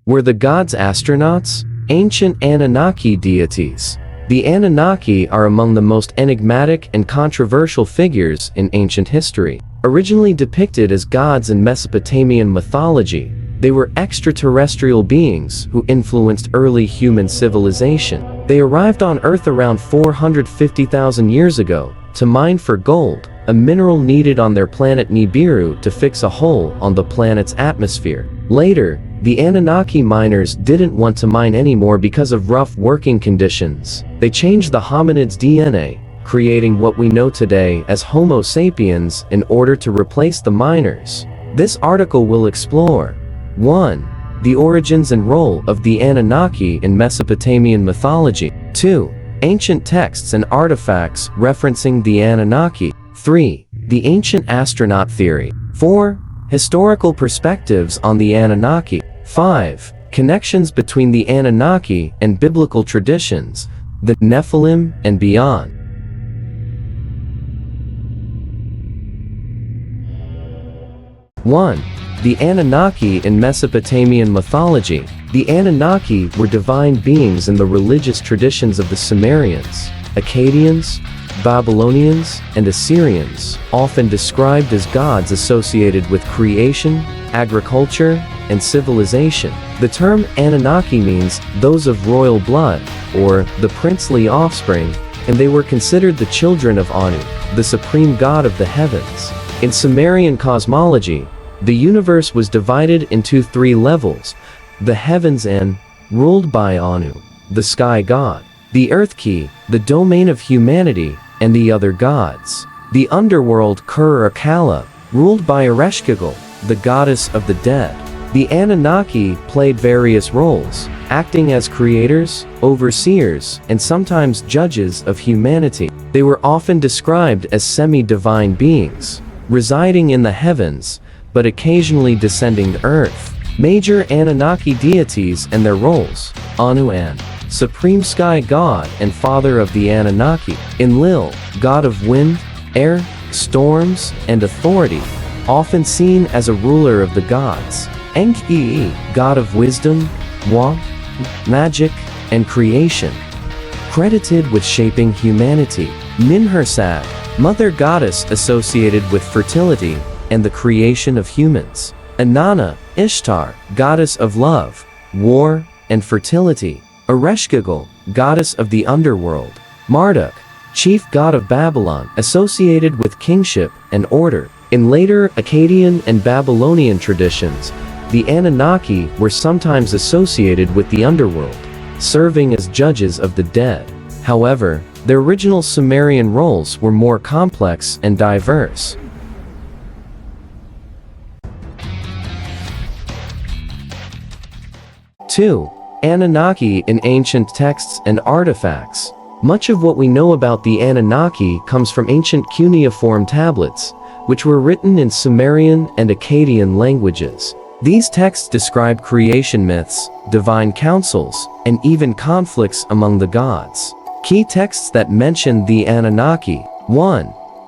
Were the gods astronauts? Ancient Anunnaki deities. The Anunnaki are among the most enigmatic and controversial figures in ancient history. Originally depicted as gods in Mesopotamian mythology, they were extraterrestrial beings who influenced early human civilization. They arrived on Earth around 450,000 years ago to mine for gold, a mineral needed on their planet Nibiru to fix a hole on the planet's atmosphere. Later, the Anunnaki miners didn't want to mine anymore because of rough working conditions. They changed the hominid's DNA, creating what we know today as Homo sapiens in order to replace the miners. This article will explore 1. The origins and role of the Anunnaki in Mesopotamian mythology. 2. Ancient texts and artifacts referencing the Anunnaki. 3. The ancient astronaut theory. 4. Historical perspectives on the Anunnaki. 5. Connections between the Anunnaki and biblical traditions, the Nephilim, and beyond. 1. The Anunnaki in Mesopotamian mythology. The Anunnaki were divine beings in the religious traditions of the Sumerians, Akkadians, Babylonians, and Assyrians, often described as gods associated with creation, agriculture, and civilization. The term Anunnaki means those of royal blood, or the princely offspring, and they were considered the children of Anu, the supreme god of the heavens. In Sumerian cosmology, the universe was divided into 3 levels: the heavens and, ruled by Anu, the sky god; the earth key, the domain of humanity, and the other gods; the underworld Kala, ruled by Ereshkigal, the goddess of the dead. The Anunnaki played various roles, acting as creators, overseers, and sometimes judges of humanity. They were often described as semi-divine beings, residing in the heavens, but occasionally descending to earth. Major Anunnaki deities and their roles: Anu An, supreme sky god and father of the Anunnaki; Enlil, god of wind, air, storms, and authority, often seen as a ruler of the gods; Enki, god of wisdom, magic, and creation, credited with shaping humanity; Ninhursag, mother goddess associated with fertility and the creation of humans; Inanna, Ishtar, goddess of love, war, and fertility; Ereshkigal, goddess of the underworld; Marduk, chief god of Babylon, associated with kingship and order. In later Akkadian and Babylonian traditions, the Anunnaki were sometimes associated with the underworld, serving as judges of the dead. However, their original Sumerian roles were more complex and diverse. 2. Anunnaki in ancient texts and artifacts. Much of what we know about the Anunnaki comes from ancient cuneiform tablets, which were written in Sumerian and Akkadian languages. These texts describe creation myths, divine councils, and even conflicts among the gods. Key texts that mention the Anunnaki. 1.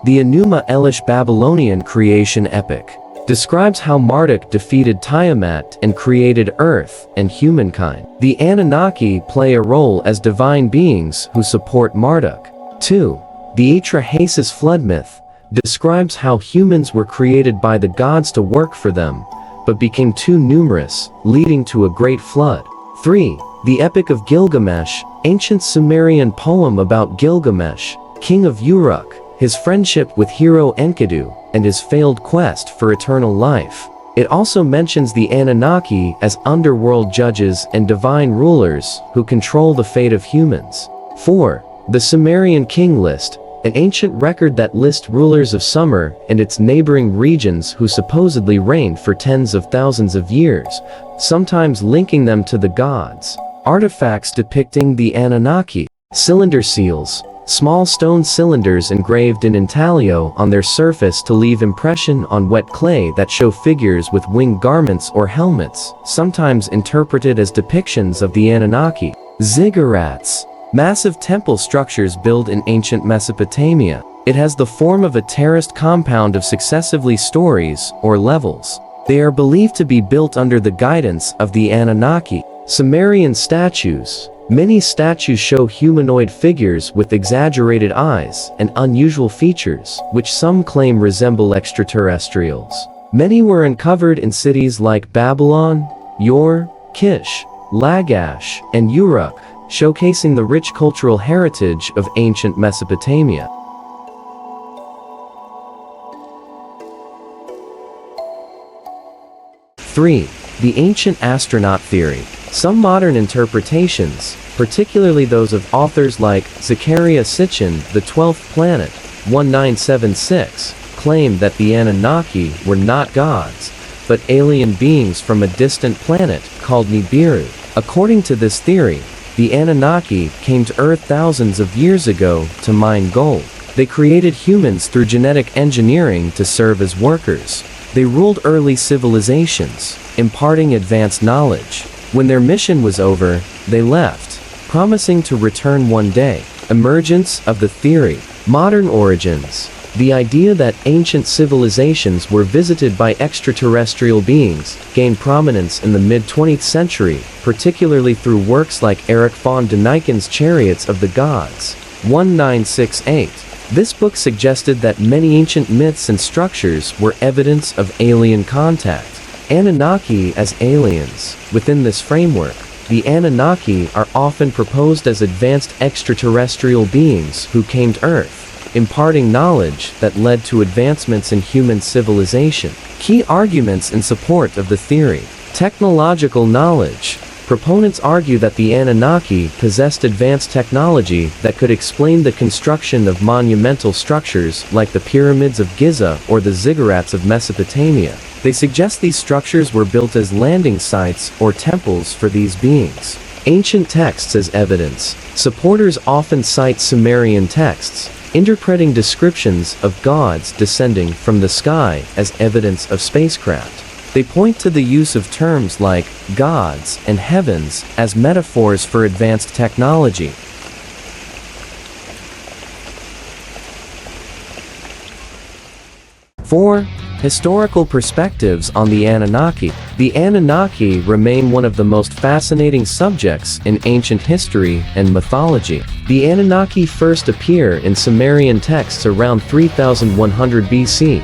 The Enuma Elish Babylonian creation epic describes how Marduk defeated Tiamat and created Earth and humankind. The Anunnaki play a role as divine beings who support Marduk. 2. The Atrahasis flood myth describes how humans were created by the gods to work for them, but became too numerous, leading to a great flood. 3. The Epic of Gilgamesh, ancient Sumerian poem about Gilgamesh, king of Uruk, his friendship with hero Enkidu, and his failed quest for eternal life. It also mentions the Anunnaki as underworld judges and divine rulers who control the fate of humans. 4. The Sumerian king list, an ancient record that lists rulers of Sumer and its neighboring regions who supposedly reigned for tens of thousands of years, sometimes linking them to the gods. Artifacts depicting the Anunnaki. Cylinder seals, small stone cylinders engraved in intaglio on their surface to leave impression on wet clay that show figures with winged garments or helmets, sometimes interpreted as depictions of the Anunnaki. Ziggurats, massive temple structures built in ancient Mesopotamia. It has the form of a terraced compound of successively stories or levels. They are believed to be built under the guidance of the Anunnaki. Sumerian statues. Many statues show humanoid figures with exaggerated eyes and unusual features, which some claim resemble extraterrestrials. Many were uncovered in cities like Babylon, Ur, Kish, Lagash, and Uruk, showcasing the rich cultural heritage of ancient Mesopotamia. Three, the ancient astronaut theory. Some modern interpretations, particularly those of authors like Zecharia Sitchin, The 12th Planet, 1976, claim that the Anunnaki were not gods, but alien beings from a distant planet called Nibiru. According to this theory, the Anunnaki came to Earth thousands of years ago to mine gold. They created humans through genetic engineering to serve as workers. They ruled early civilizations, imparting advanced knowledge. When their mission was over, they left, promising to return one day. Emergence of the theory. Modern origins. The idea that ancient civilizations were visited by extraterrestrial beings gained prominence in the mid-20th century, particularly through works like Erich von Däniken's Chariots of the Gods, 1968. This book suggested that many ancient myths and structures were evidence of alien contact. Anunnaki as aliens. Within this framework, the Anunnaki are often proposed as advanced extraterrestrial beings who came to Earth, imparting knowledge that led to advancements in human civilization. Key arguments in support of the theory. Technological knowledge. Proponents argue that the Anunnaki possessed advanced technology that could explain the construction of monumental structures like the pyramids of Giza or the ziggurats of Mesopotamia. They suggest these structures were built as landing sites or temples for these beings. Ancient texts as evidence. Supporters often cite Sumerian texts, interpreting descriptions of gods descending from the sky as evidence of spacecraft. They point to the use of terms like gods and heavens as metaphors for advanced technology. 4. Historical perspectives on the Anunnaki. The Anunnaki remain one of the most fascinating subjects in ancient history and mythology. The Anunnaki first appear in Sumerian texts around 3100 BC.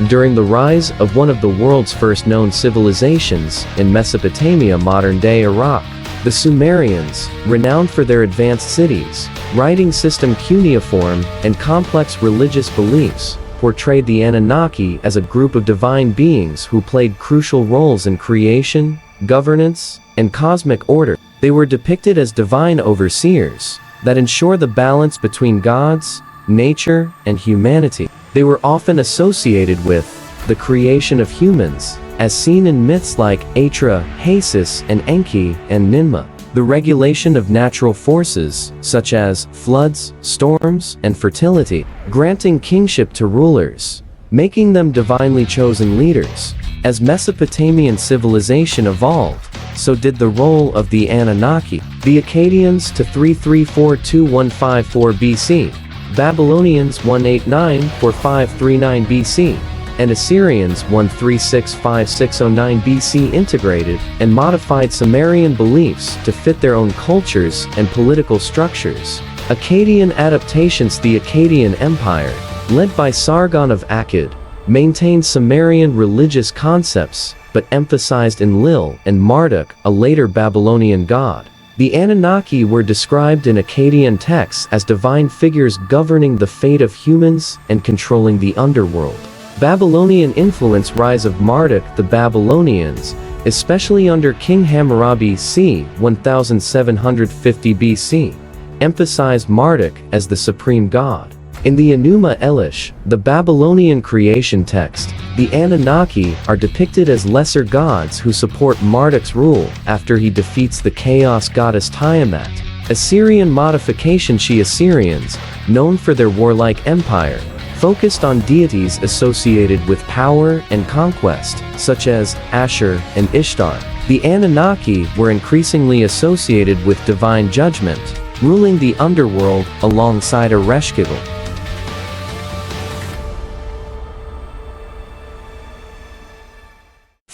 During the rise of one of the world's first known civilizations in Mesopotamia, modern-day Iraq. The Sumerians, renowned for their advanced cities, writing system, cuneiform, and complex religious beliefs, portrayed the Anunnaki as a group of divine beings who played crucial roles in creation, governance, and cosmic order. They were depicted as divine overseers that ensure the balance between gods, nature, and humanity. They were often associated with the creation of humans, as seen in myths like Atra, Hasis, and Enki, and Ninmah. The regulation of natural forces, such as floods, storms, and fertility, granting kingship to rulers, making them divinely chosen leaders. As Mesopotamian civilization evolved, so did the role of the Anunnaki. The Akkadians to 334-2154 BC, Babylonians 189-4539 BC, and Assyrians 136-5609 BC integrated and modified Sumerian beliefs to fit their own cultures and political structures. Akkadian adaptations. The Akkadian Empire, led by Sargon of Akkad, maintained Sumerian religious concepts but emphasized Enlil and Marduk, a later Babylonian god. The Anunnaki were described in Akkadian texts as divine figures governing the fate of humans and controlling the underworld. Babylonian influence. Rise of Marduk. The Babylonians, especially under King Hammurabi c. 1750 BC, emphasized Marduk as the supreme god. In the Enuma Elish, the Babylonian creation text, the Anunnaki are depicted as lesser gods who support Marduk's rule after he defeats the chaos goddess Tiamat. Assyrian modification. Assyrians, known for their warlike empire, focused on deities associated with power and conquest, such as Ashur and Ishtar. The Anunnaki were increasingly associated with divine judgment, ruling the underworld alongside Ereshkigal.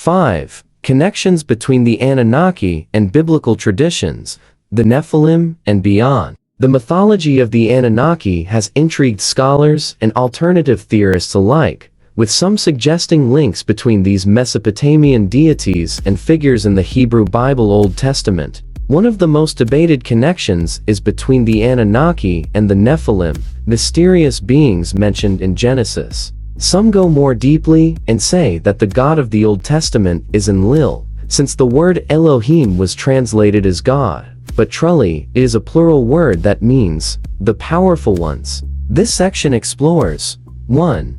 5. Connections between the Anunnaki and biblical traditions, the Nephilim, and beyond. The mythology of the Anunnaki has intrigued scholars and alternative theorists alike, with some suggesting links between these Mesopotamian deities and figures in the Hebrew Bible Old Testament. One of the most debated connections is between the Anunnaki and the Nephilim, mysterious beings mentioned in Genesis. Some go more deeply and say that the God of the Old Testament is Enlil, since the word Elohim was translated as God, but truly, it is a plural word that means the powerful ones. This section explores 1.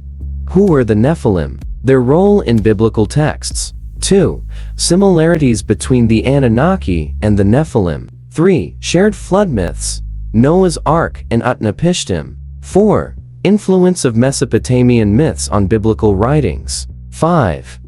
Who were the Nephilim? Their role in biblical texts. 2. Similarities between the Anunnaki and the Nephilim. 3. Shared flood myths, Noah's Ark and Utnapishtim. 4. Influence of Mesopotamian myths on biblical writings. 5.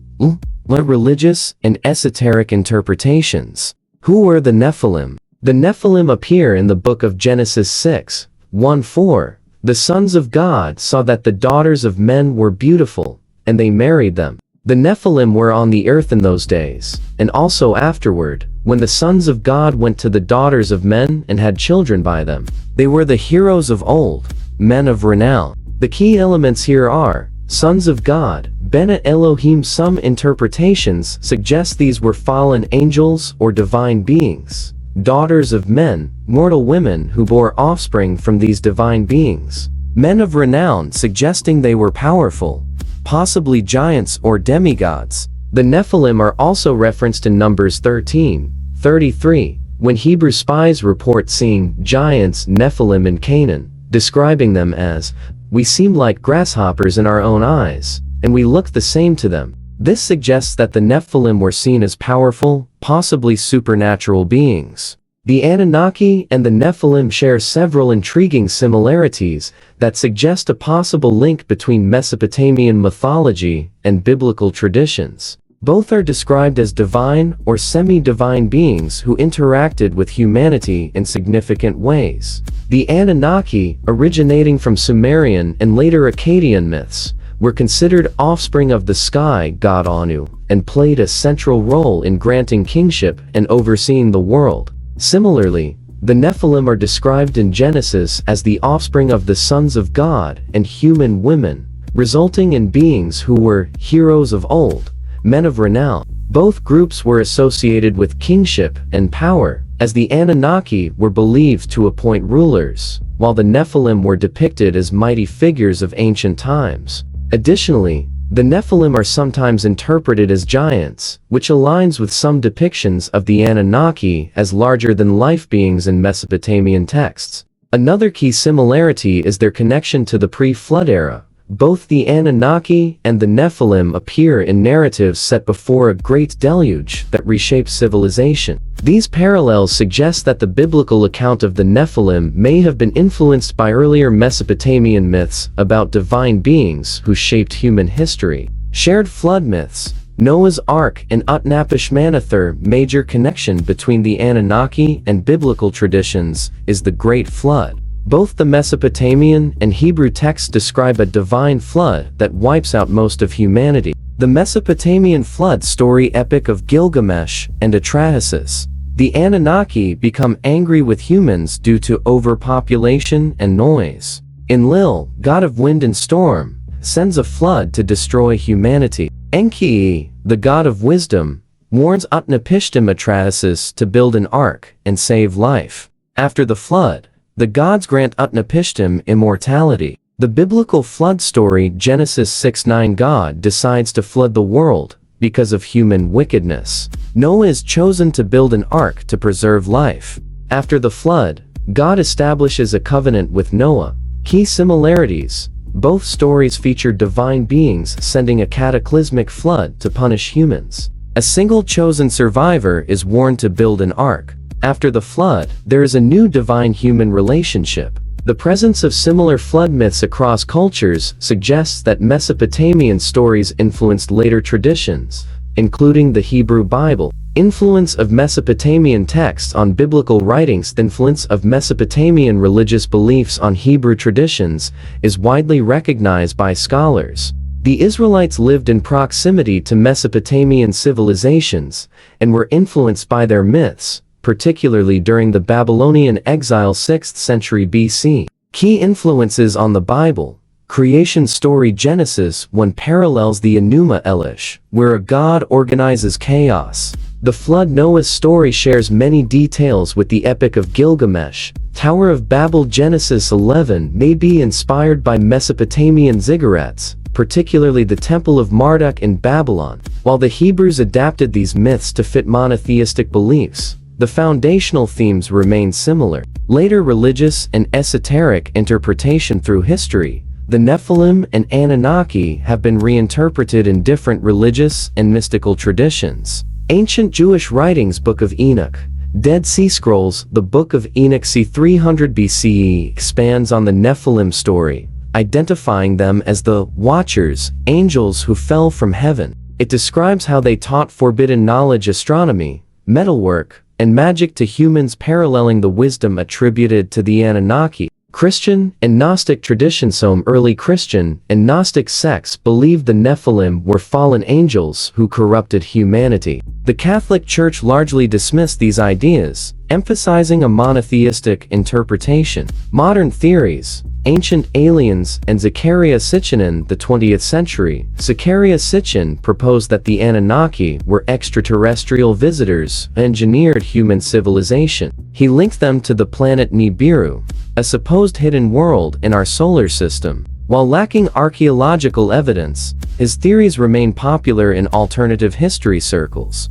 Religious and esoteric interpretations. Who were the Nephilim? The Nephilim appear in the book of Genesis 6:1-4. The sons of God saw that the daughters of men were beautiful, and they married them. The Nephilim were on the earth in those days, and also afterward, when the sons of God went to the daughters of men and had children by them. They were the heroes of old, men of renown. The key elements here are sons of God, Bene Elohim. Some interpretations suggest these were fallen angels or divine beings. Daughters of men, mortal women who bore offspring from these divine beings. Men of renown, suggesting they were powerful, possibly giants or demigods. The Nephilim are also referenced in Numbers 13:33, when Hebrew spies report seeing giants Nephilim in Canaan, describing them as, "We seem like grasshoppers in our own eyes, and we look the same to them." This suggests that the Nephilim were seen as powerful, possibly supernatural beings. The Anunnaki and the Nephilim share several intriguing similarities that suggest a possible link between Mesopotamian mythology and biblical traditions. Both are described as divine or semi-divine beings who interacted with humanity in significant ways. The Anunnaki, originating from Sumerian and later Akkadian myths, were considered offspring of the sky god Anu, and played a central role in granting kingship and overseeing the world. Similarly, the Nephilim are described in Genesis as the offspring of the sons of God and human women, resulting in beings who were heroes of old, men of renown. Both groups were associated with kingship and power, as the Anunnaki were believed to appoint rulers, while the Nephilim were depicted as mighty figures of ancient times. Additionally, the Nephilim are sometimes interpreted as giants, which aligns with some depictions of the Anunnaki as larger-than-life beings in Mesopotamian texts. Another key similarity is their connection to the pre-flood era. Both the Anunnaki and the Nephilim appear in narratives set before a great deluge that reshaped civilization. These parallels suggest that the biblical account of the Nephilim may have been influenced by earlier Mesopotamian myths about divine beings who shaped human history. Shared flood myths, Noah's Ark and Utnapishtim. Major connection between the Anunnaki and biblical traditions is the Great Flood. Both the Mesopotamian and Hebrew texts describe a divine flood that wipes out most of humanity. The Mesopotamian flood story epic of Gilgamesh and Atrahasis. The Anunnaki become angry with humans due to overpopulation and noise. Enlil, god of wind and storm, sends a flood to destroy humanity. Enki, the god of wisdom, warns Utnapishtim Atrahasis to build an ark and save life. After the flood, the gods grant Utnapishtim immortality. The biblical flood story Genesis 6:9. God decides to flood the world because of human wickedness. Noah is chosen to build an ark to preserve life. After the flood, God establishes a covenant with Noah. Key similarities: both stories feature divine beings sending a cataclysmic flood to punish humans. A single chosen survivor is warned to build an ark. After the flood, there is a new divine-human relationship. The presence of similar flood myths across cultures suggests that Mesopotamian stories influenced later traditions, including the Hebrew Bible. Influence of Mesopotamian texts on biblical writings. The influence of Mesopotamian religious beliefs on Hebrew traditions is widely recognized by scholars. The Israelites lived in proximity to Mesopotamian civilizations and were influenced by their myths, particularly during the Babylonian exile 6th century BC. Key influences on the Bible. Creation story Genesis 1 parallels the Enuma Elish, where a god organizes chaos. The flood Noah's story shares many details with the Epic of Gilgamesh. Tower of Babel Genesis 11 may be inspired by Mesopotamian ziggurats, particularly the Temple of Marduk in Babylon. While the Hebrews adapted these myths to fit monotheistic beliefs, the foundational themes remain similar. Later religious and esoteric interpretation through history. The Nephilim and Anunnaki have been reinterpreted in different religious and mystical traditions. Ancient Jewish writings Book of Enoch, Dead Sea Scrolls. The Book of Enoch c. 300 BCE expands on the Nephilim story, identifying them as the Watchers, angels who fell from heaven. It describes how they taught forbidden knowledge, astronomy, metalwork, and magic to humans, paralleling the wisdom attributed to the Anunnaki. Christian and Gnostic traditions. Some early Christian and Gnostic sects believed the Nephilim were fallen angels who corrupted humanity. The Catholic Church largely dismissed these ideas, emphasizing a monotheistic interpretation. Modern theories. Ancient Aliens and Zecharia Sitchin. In the 20th century, Zecharia Sitchin proposed that the Anunnaki were extraterrestrial visitors who engineered human civilization. He linked them to the planet Nibiru, a supposed hidden world in our solar system. While lacking archaeological evidence, his theories remain popular in alternative history circles.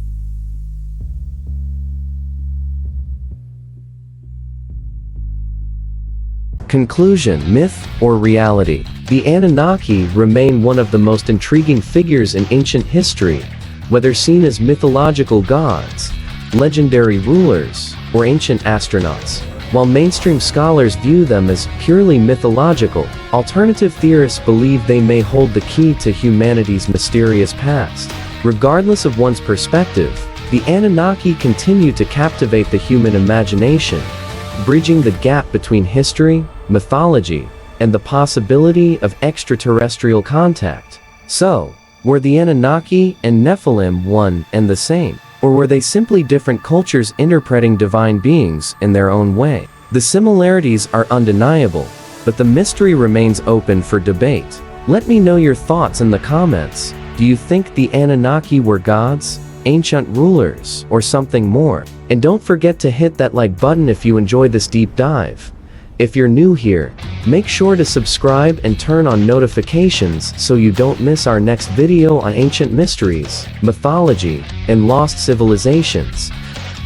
Conclusion: myth or reality? The Anunnaki remain one of the most intriguing figures in ancient history, whether seen as mythological gods, legendary rulers, or ancient astronauts. While mainstream scholars view them as purely mythological, alternative theorists believe they may hold the key to humanity's mysterious past. Regardless of one's perspective, the Anunnaki continue to captivate the human imagination, bridging the gap between history, mythology, and the possibility of extraterrestrial contact. So, were the Anunnaki and Nephilim one and the same? Or were they simply different cultures interpreting divine beings in their own way? The similarities are undeniable, but the mystery remains open for debate. Let me know your thoughts in the comments. Do you think the Anunnaki were gods, ancient rulers, or something more? And don't forget to hit that like button if you enjoyed this deep dive. If you're new here, make sure to subscribe and turn on notifications so you don't miss our next video on ancient mysteries, mythology, and lost civilizations.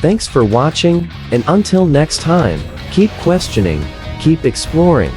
Thanks for watching, and until next time, keep questioning, keep exploring.